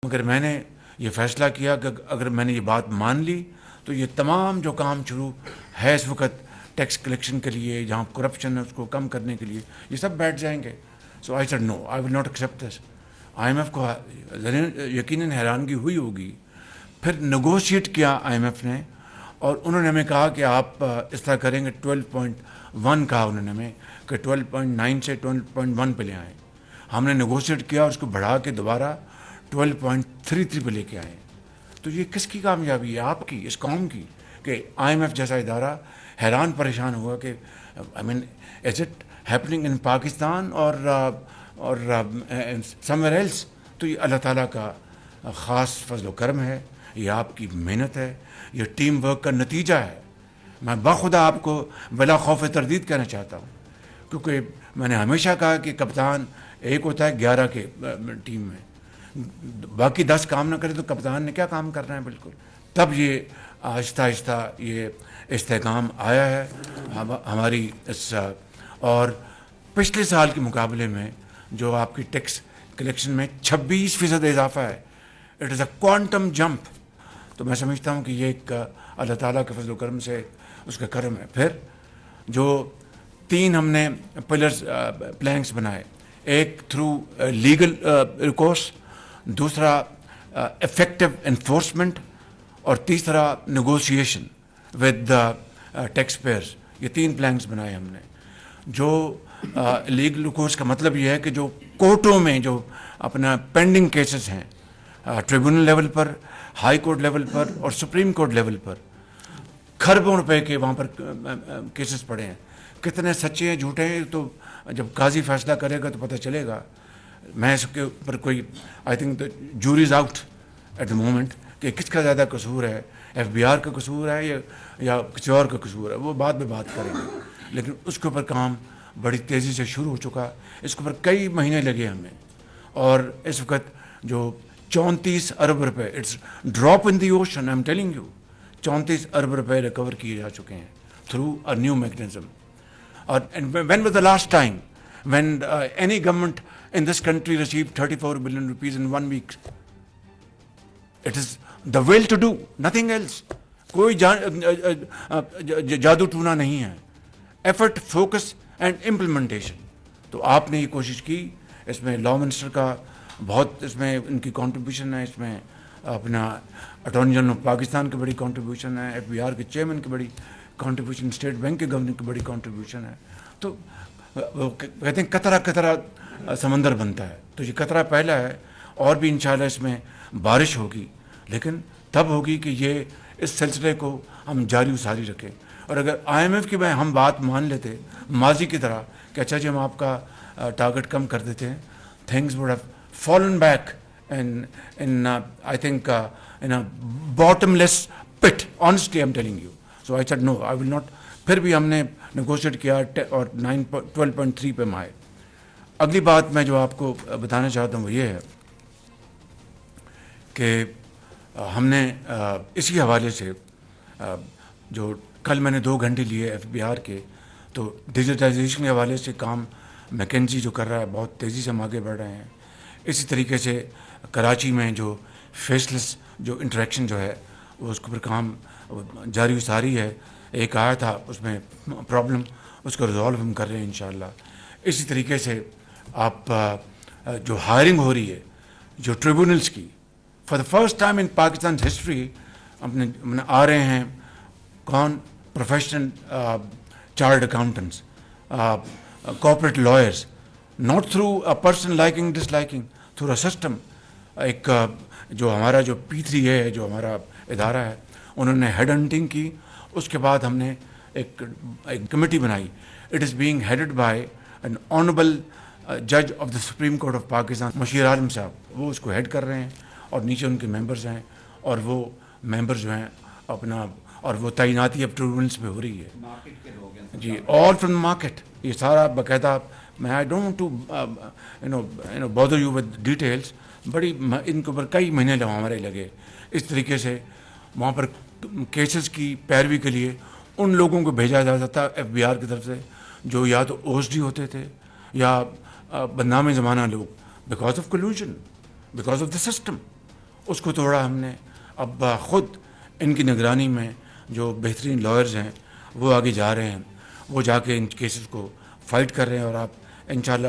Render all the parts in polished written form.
مگر میں نے یہ فیصلہ کیا کہ اگر میں نے یہ بات مان لی تو یہ تمام جو کام شروع ہے اس وقت ٹیکس کلیکشن کے لیے، جہاں کرپشن ہے اس کو کم کرنے کے لیے، یہ سب بیٹھ جائیں گے. So I said no, I will not accept this. I M F کو یقیناً حیرانگی ہوئی ہوگی. پھر نیگوشیٹ کیا آئی ایم ایف نے، اور انہوں نے ہمیں کہا کہ آپ اس طرح کریں گے. 12.1 کہا انہوں نے ہمیں کہ 12.9 سے 12.1 پہ لے آئیں. ہم نے نیگوشیٹ کیا، اس کو بڑھا کے دوبارہ 12.33 پہ لے کے آئے. تو یہ کس کی کامیابی ہے؟ آپ کی، اس قوم کی، کہ آئی ایم ایف جیسا ادارہ حیران پریشان ہوا کہ I mean is it happening in Pakistan اور سم ویئر ایلس. تو یہ اللہ تعالیٰ کا خاص فضل و کرم ہے، یہ آپ کی محنت ہے، یہ ٹیم ورک کا نتیجہ ہے. میں بخدا آپ کو بلا خوف تردید کہنا چاہتا ہوں، کیونکہ میں نے ہمیشہ کہا کہ کپتان ایک ہوتا ہے 11 کے ٹیم میں، باقی 10 کام نہ کرے تو کپتان نے کیا کام کرنا ہے. بالکل تب یہ آہستہ آہستہ یہ استحکام آیا ہے ہماری اس. اور پچھلے سال کے مقابلے میں جو آپ کی ٹیکس کلیکشن میں 26% اضافہ ہے، it is a quantum jump. تو میں سمجھتا ہوں کہ یہ ایک اللہ تعالیٰ کے فضل و کرم سے اس کا کرم ہے. پھر جو 3 ہم نے پلرز پلانکس بنائے، ایک تھرو لیگل ریکورس، دوسرا افیکٹو انفورسمنٹ، اور تیسرا نیگوشیشن ود ٹیکس پیئرز. یہ 3 پلانکس بنائے ہم نے. جو لیگل ریکورس کا مطلب یہ ہے کہ جو کورٹوں میں جو اپنا پینڈنگ کیسز ہیں، ٹریبونل لیول پر، ہائی کورٹ لیول پر اور سپریم کورٹ لیول پر، کھربوں روپے کے وہاں پر کیسز پڑے ہیں. کتنے سچے ہیں جھوٹے ہیں تو جب قاضی فیصلہ کرے گا تو پتہ چلے گا. میں اس کے اوپر کوئی I think jury's out at the moment کہ کس کا زیادہ قصور ہے، ایف بی آر کا قصور ہے یا کسی اور کا قصور ہے، وہ بعد میں بات کریں گے. لیکن اس کے اوپر کام بڑی تیزی سے شروع ہو چکا. اس کے اوپر کئی مہینے لگے ہمیں، اور اس وقت جو 34 ارب روپے، it's drop in the ocean, I am telling you, 34 ارب روپے ریکور کیے جا چکے ہیں تھرو اے نیو میکنزم. اور when was the last time when any government in this country received 34 billion rupees in 1 week? It is the will to do, nothing else. کوئی جادو ٹونا نہیں ہے. Effort, focus and implementation. تو آپ نے یہ کوشش کی. اس میں لا منسٹر کا بہت اس میں ان کی کنٹریبیوشن ہے، اس میں اپنا اٹارنی جنرل آف پاکستان کی بڑی کنٹریبیوشن ہے، ایف بی آر کے چیئرمین کی بڑی کنٹریبیوشن، اسٹیٹ بینک کے گورنر کی بڑی کنٹریبیوشن ہے. تو وہ کہتے ہیں قطرہ قطرہ سمندر بنتا ہے. تو یہ قطرہ پہلا ہے، اور بھی انشاءاللہ اس میں بارش ہوگی، لیکن تب ہوگی کہ یہ اس سلسلے کو ہم جاری و ساری رکھیں. اور اگر آئی ایم ایف کی ہم بات مان لیتے ماضی کی طرح کہ اچھا جی ہم آپ کا ٹارگٹ کم کر دیتے ہیں، things would have fallen back in I think in a bottomless pit, honestly I'm telling you. So I said no, I will not. پھر بھی ہم نے نیگوشیٹ کیا اور 12.3 پہ ہم آئے. اگلی بات میں جو آپ کو بتانا چاہتا ہوں وہ یہ ہے کہ ہم نے اسی حوالے سے جو کل میں نے 2 گھنٹے لیے ایف بی آر کے، تو ڈیجیٹائزیشن کے حوالے سے کام میکنزی جو کر رہا ہے، بہت تیزی سے ہم آگے بڑھ رہے ہیں. اسی طریقے سے کراچی میں جو فیس لیس جو انٹریکشن جو ہے وہ اس کے اوپر کام جاری و ساری ہے. ایک آیا تھا اس میں پرابلم، اس کو ریزالو ہم کر رہے ہیں انشاءاللہ. اسی طریقے سے آپ جو ہائرنگ ہو رہی ہے جو ٹریبونلز کی، for the first time in Pakistan history اپنے آ رہے ہیں کون؟ Professional chartered accountants, corporate lawyers, not through a person liking disliking, through a system. ایک جو ہمارا جو P3 ہے، جو ہمارا ادارہ ہے، انہوں نے ہیڈ ہنٹنگ کی. اس کے بعد ہم نے ایک کمیٹی بنائی. It is being headed by an honourable جج of the supreme court of Pakistan, Mushir Alam صاحب. وہ اس کو ہیڈ کر رہے ہیں اور نیچے ان کے ممبرز ہیں، اور وہ ممبرز جو ہیں اپنا، اور وہ تعیناتی اب ٹریبونلز پہ ہو رہی ہے جی، آل فرام مارکیٹ. یہ سارا باقاعدہ میں I don't to bother you with details. بڑی ان کے اوپر کئی مہینے ہمارے لگے. اس طریقے سے وہاں پر کیسز کی پیروی کے لیے ان لوگوں کو بھیجا جاتا تھا ایف بی آر کی طرف سے جو یا تو او ایس ڈی ہوتے تھے یا بدنام زمانہ لوگ، because of collusion, because of the system. اس کو توڑا ہم نے. اب خود ان کی نگرانی میں جو بہترین لائرز ہیں وہ آگے جا رہے ہیں, وہ جا کے ان کیسز کو فائٹ کر رہے ہیں, اور آپ انشاءاللہ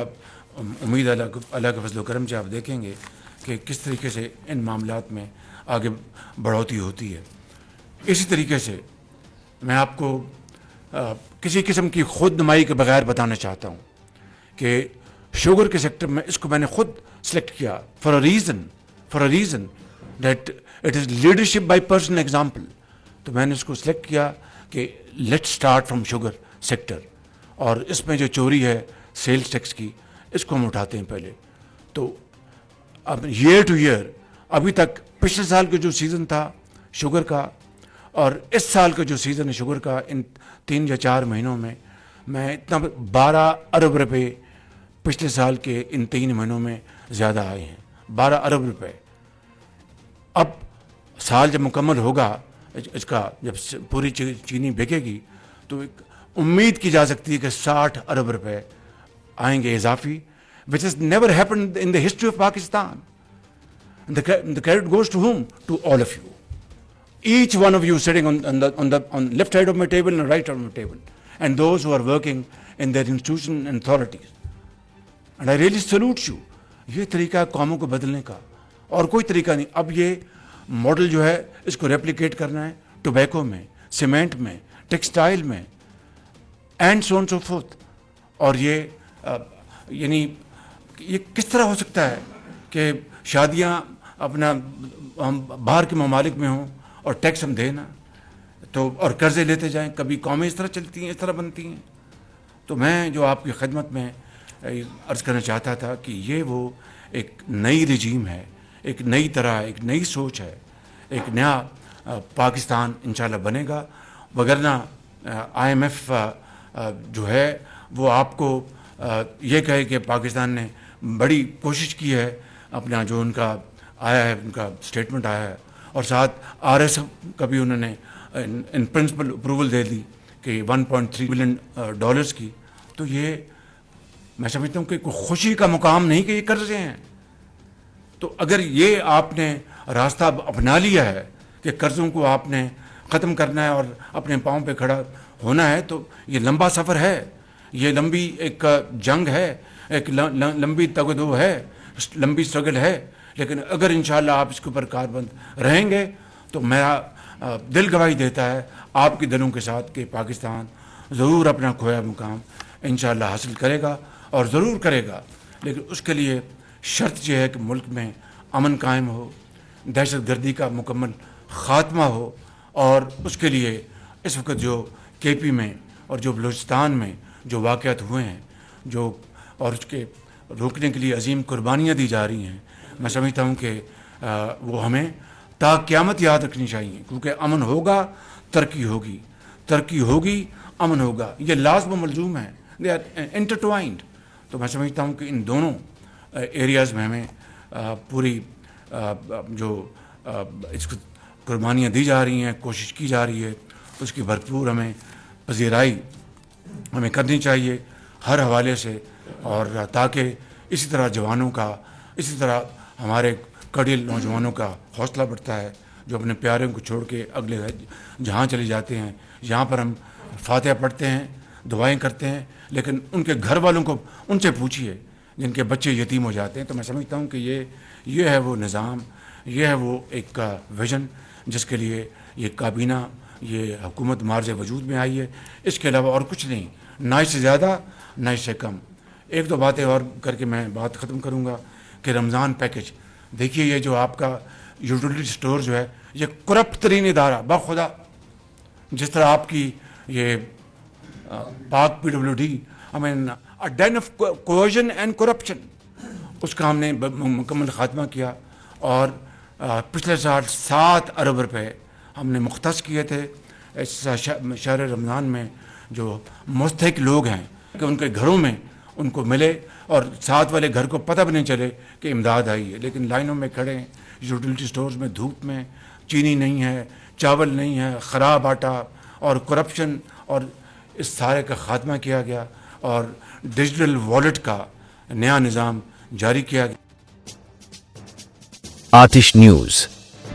امید اللہ کے فضل و کرم سے آپ دیکھیں گے کہ کس طریقے سے ان معاملات میں آگے بڑھوتی ہوتی ہے. اسی طریقے سے میں آپ کو کسی قسم کی خود نمائی کے بغیر بتانا چاہتا ہوں کہ شوگر کے سیکٹر میں اس کو میں نے خود سلیکٹ کیا for a reason that it is leadership by personal example. تو میں نے اس کو سلیکٹ کیا کہ let start from sugar sector, اور اس میں جو چوری ہے سیلز ٹیکس کی, اس کو ہم اٹھاتے ہیں پہلے. تو اب ایئر ٹو ایئر ابھی تک پچھلے سال کا جو سیزن تھا شوگر کا اور اس سال کا جو سیزن ہے شوگر کا, ان 3 یا 4 مہینوں میں اتنا 12 ارب روپے پچھلے سال کے ان 3 مہینوں میں زیادہ آئے ہیں. 12 ارب روپے. اب سال جب مکمل ہوگا اس کا, جب پوری چینی بکے گی تو امید کی جا سکتی ہے کہ 60 ارب روپے آئیں گے اضافی, which has never happened in the history of Pakistan. The credit goes to whom? To all of you. Each one of you sitting on left side of my table and right side of my table, and those who are working in their institution and authorities. And I really salute you. یہ طریقہ قوموں کو بدلنے کا اور کوئی طریقہ نہیں. اب یہ ماڈل جو ہے اس کو ریپلیکیٹ کرنا ہے ٹوبیکو میں, سیمنٹ میں, ٹیکسٹائل میں, and so on so forth. اور یہ یعنی یہ کس طرح ہو سکتا ہے کہ شادیاں اپنا ہم باہر کے ممالک میں ہوں اور ٹیکس ہم دیں نا, تو اور قرضے لیتے جائیں. کبھی قومیں اس طرح چلتی ہیں, اس طرح بنتی ہیں. تو میں جو آپ کی خدمت میں عرض کرنا چاہتا تھا کہ یہ وہ ایک نئی رجیم ہے, ایک نئی طرح, ایک نئی سوچ ہے, ایک نیا پاکستان انشاءاللہ بنے گا. وگرنہ IMF جو ہے وہ آپ کو یہ کہے کہ پاکستان نے بڑی کوشش کی ہے, اپنا جو ان کا آیا ہے, ان کا اسٹیٹمنٹ آیا ہے, اور ساتھ RS کا بھی انہوں نے ان پرنسپل اپروول دے دی کہ 1.3 بلین ڈالرز کی. تو یہ میں سمجھتا ہوں کہ کوئی خوشی کا مقام نہیں کہ یہ قرضے ہیں. تو اگر یہ آپ نے راستہ اپنا لیا ہے کہ قرضوں کو آپ نے ختم کرنا ہے اور اپنے پاؤں پہ کھڑا ہونا ہے, تو یہ لمبا سفر ہے, یہ لمبی ایک جنگ ہے, ایک لمبی تگدو ہے, لمبی اسٹرگل ہے. لیکن اگر انشاءاللہ آپ اس کے اوپر کاربند رہیں گے تو میرا دل گواہی دیتا ہے آپ کے دلوں کے ساتھ کہ پاکستان ضرور اپنا کھویا مقام انشاءاللہ حاصل کرے گا, اور ضرور کرے گا. لیکن اس کے لیے شرط یہ ہے کہ ملک میں امن قائم ہو, دہشت گردی کا مکمل خاتمہ ہو, اور اس کے لیے اس وقت جو KP میں اور جو بلوچستان میں جو واقعات ہوئے ہیں جو, اور اس کے روکنے کے لیے عظیم قربانیاں دی جا رہی ہیں, میں سمجھتا ہوں کہ وہ ہمیں تا قیامت یاد رکھنی چاہیے. کیونکہ امن ہوگا ترقی ہوگی, ترقی ہوگی امن ہوگا, یہ لازم و ملزوم ہے, دے آر انٹرٹوائنڈ. تو میں سمجھتا ہوں کہ ان دونوں ایریاز میں ہمیں پوری جو اس کو قربانیاں دی جا رہی ہیں, کوشش کی جا رہی ہے, اس کی بھرپور ہمیں پذیرائی ہمیں کرنی چاہیے ہر حوالے سے. اور تاکہ اسی طرح جوانوں کا, اسی طرح ہمارے کڑیل نوجوانوں کا حوصلہ بڑھتا ہے جو اپنے پیاروں کو چھوڑ کے اگلے جہاں چلے جاتے ہیں. یہاں پر ہم فاتحہ پڑھتے ہیں, دعائیں کرتے ہیں, لیکن ان کے گھر والوں کو ان سے پوچھیے جن کے بچے یتیم ہو جاتے ہیں. تو میں سمجھتا ہوں کہ یہ ہے وہ نظام, یہ ہے وہ ایک ویژن جس کے لیے یہ کابینہ, یہ حکومت مارز وجود میں آئی ہے. اس کے علاوہ اور کچھ نہیں, نہ اس سے زیادہ نہ اس سے کم. 1-2 باتیں اور کر کے میں بات ختم کروں گا کہ رمضان پیکج دیکھیے, یہ جو آپ کا یوٹیلیٹی اسٹور جو ہے یہ کرپٹ ترین ادارہ بخدا, جس طرح آپ کی یہ Pak PWD, I mean a den of collusion and corruption, اس کا ہم نے مکمل خاتمہ کیا. اور پچھلے سال 7 ارب روپے ہم نے مختص کیے تھے اس شہر رمضان میں جو مستحق لوگ ہیں کہ ان کے گھروں میں ان کو ملے, اور ساتھ والے گھر کو پتہ بھی نہیں چلے کہ امداد آئی ہے. لیکن لائنوں میں کھڑے ہیں یوٹیلیٹی اسٹورز میں, دھوپ میں, چینی نہیں ہے, چاول نہیں ہے, خراب آٹا, اور کرپشن, اور اس سارے کا خاتمہ کیا گیا, اور ڈیجیٹل والیٹ کا نیا نظام جاری کیا گیا. آتش نیوز.